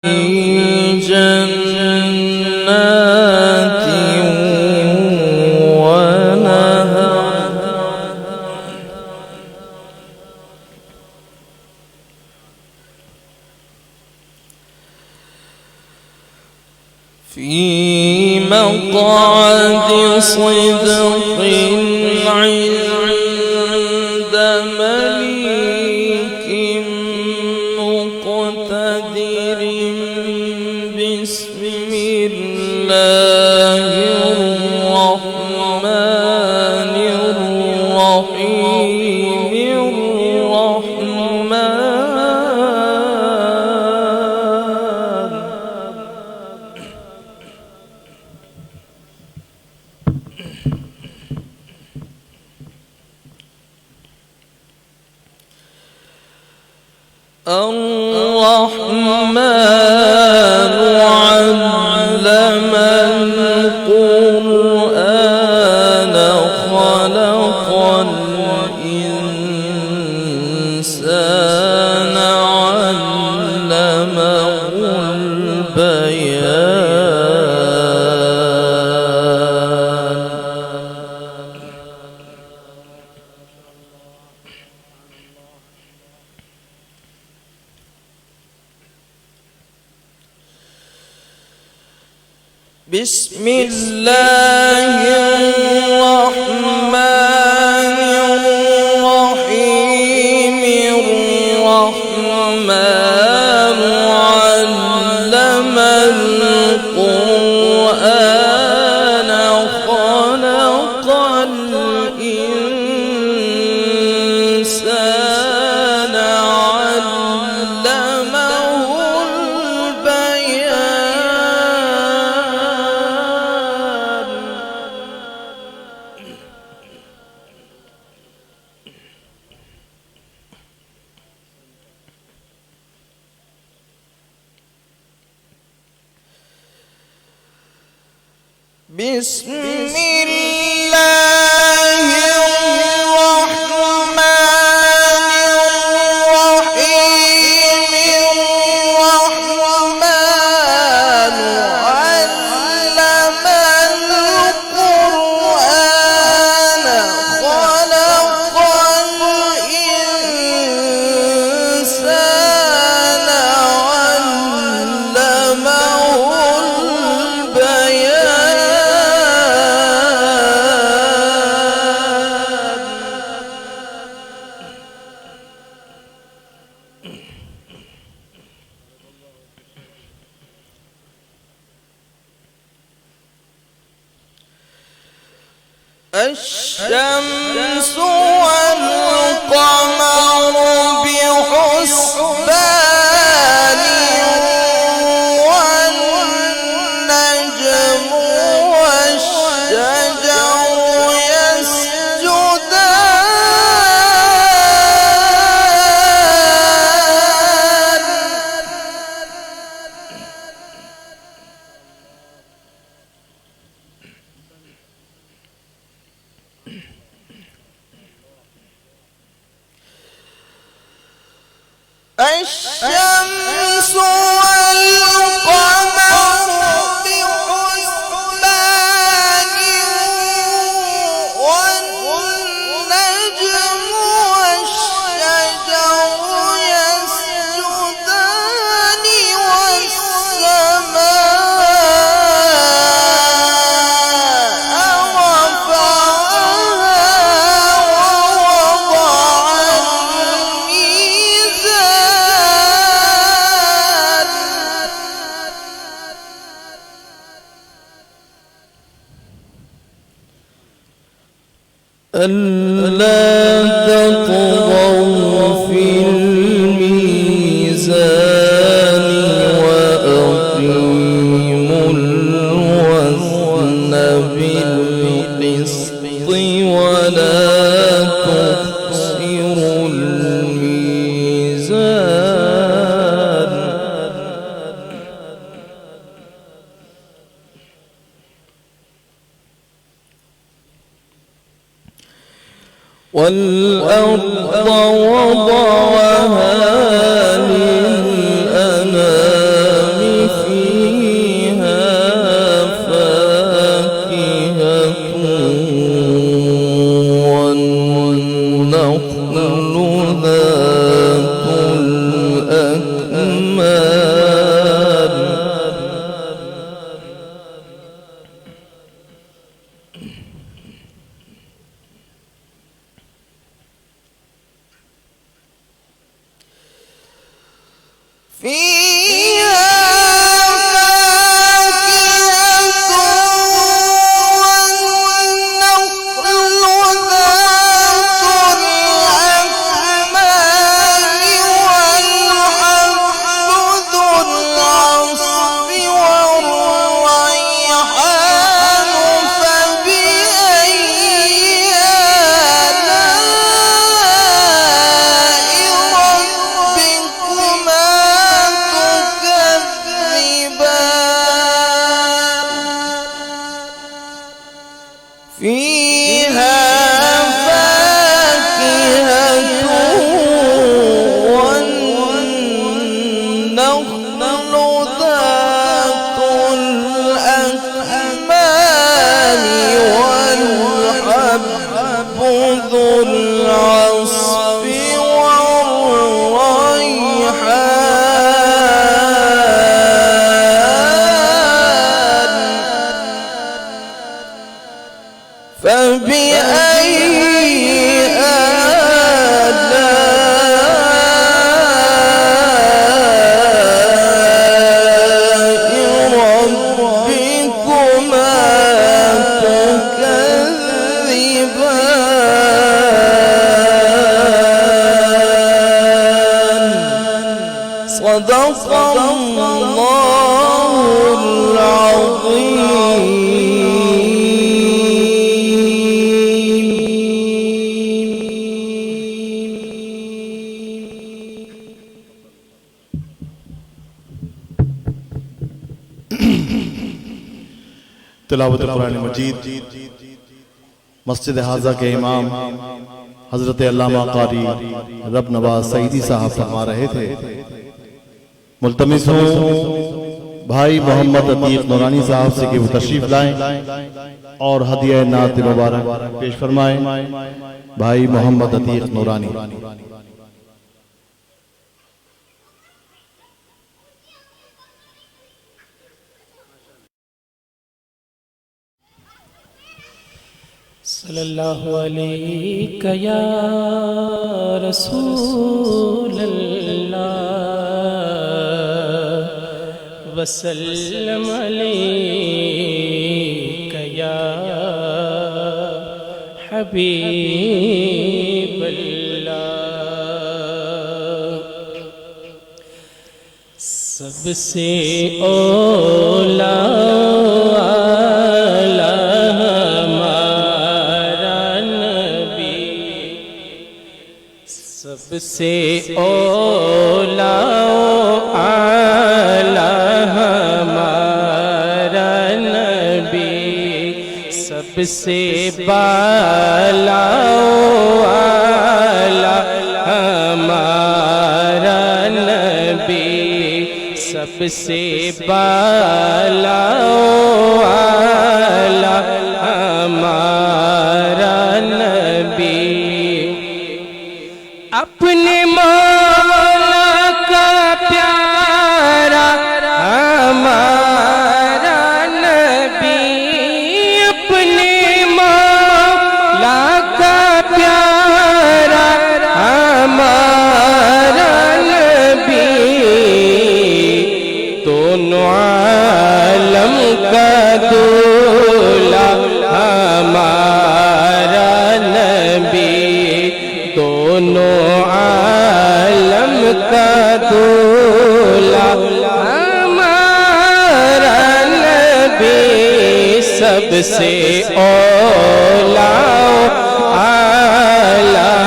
جنات ونهر في مقعد صدق عند مليك مقتدر. بسم الله الرحمن الرحيم الرحمن علم القرآن خلق الإنسان علمه البيان. بسم الله الرحمن الرحيم الرحمن علم القرآن خلق الإنسان علمه بسم الله الرحمن الرحيم الرحمن علم القرآن خلق الإنسان علمه الشمس والقمر بحسبان والنجم والشجر يسجدان. الشمس والقمر بحسبان والنجم والشجر يسجدان ألا تطغوا في الميزان وأقيموا الوزن بالقسط ولا تخسروا الميزان. والأرض وضعها للأنام تلاوت قرآن مجید مسجد حاضہ کے امام حضرت علامہ قاری رب نواز سعیدی صاحب فرما رہے تھے، ملتمس ہوں بھائی محمد عتیق نورانی صاحب سے کہ وہ تشریف لائیں اور ہدیہ نعت مبارک پیش فرمائیں۔ بھائی محمد عتیق نورانی۔ صلی اللہ علیہ یا رسول اللہ وسلم علیہ یا حبیب اللہ۔ سب سے اولا سب سے اولا اعلیٰ ہمارا نبی، سب سے بالا اعلیٰ ہمارا نبی، سب سے بالا اعلیٰ ہمارا نبی، اپنے مولا کا پیارا ہمارا نبی، اپنے مولا کا پیارا ہمارا نبی، دونوں عالم کا دولا ہمارا نبی، دونوں عالم کا دولا ہمارا نبی، سب سے اولا اعلیٰ